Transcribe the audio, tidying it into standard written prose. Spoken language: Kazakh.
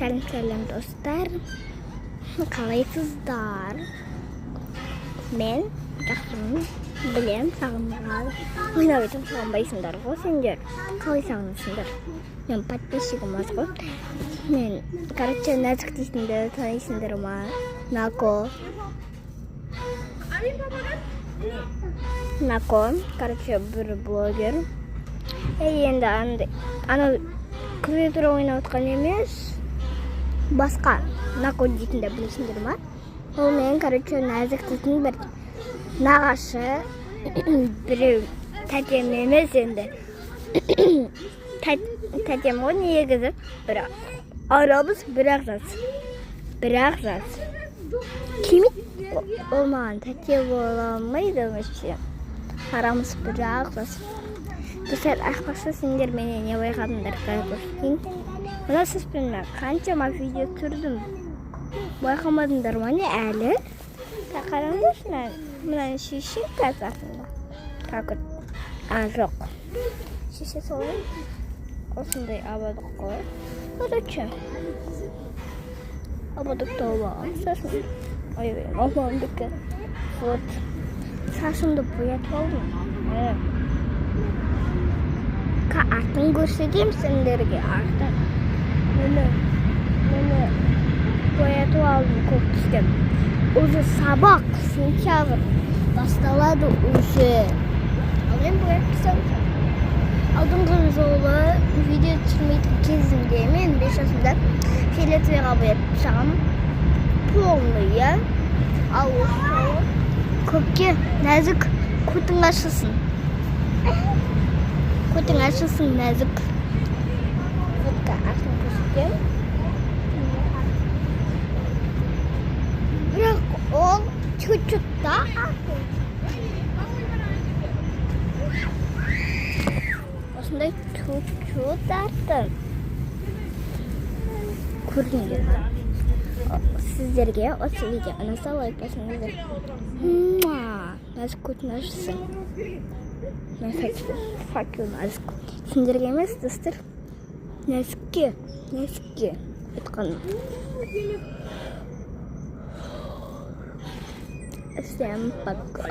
Сәлем достар, қалайсыздар? Мен жақсымын, білем, сағынған. Ойнап етім сағынбайсыңдар ғой сендер. Қалай сағынасыңдар? Мен подписчигім аз ғой. Мен, нәзік дейсіңдер, танисыңдар ма? Нако, бір блогер. Енді ана клавиатура ойнап отқан емес, басқа Нако дейтінді білесіңдер ма? Ол мен, нәзік дейтін бір нағашы, біреу тәтем емес енді. Тәтем ғой негізі, бір арамыз бірақ жас. Кемет ол маған тәте бола алмайды өмірше. Арамыз бірақ жас. Достар, ақпақша сендер менен не байқадыңдар көрсетейін. Мына сізбен қаншама видео түсірдім. Байқамадыңдар ма не әлі? Қараңдаршы, мына шеше қазақтында. Жоқ. Шеше солай. Осындай абадық қой. Короче. Абадық тауып алам. Сосын. Ой, мамамдікі. Вот. Сашымды боятып алдым. Артын көрсетем сендерге, артын. Мені боятып алдым көп түстен. Уже сабақ, сентябрь басталады уже. Ал мен боятып тастадым. Алдыңғы жолы видео түсірмейтін кезімде мен 5 жасымда фиолетовыйға боятып тастағам. Полный, ал осы көпке нәзік көтің ашылсын. Көтің ашылсын нәзік. Көткі ашын көрсетем. Бірақ ол чуть-чуть да ашын. Осындай чуть-чуть артын. Көрдіңдер ма? Сіздерге осы видео ұнаса лайк басыңыздар. Нәзік көтің ашылсын. Факел нәзік. Сендерге емес, достар. Нәзікке айтқаным. Всем пока.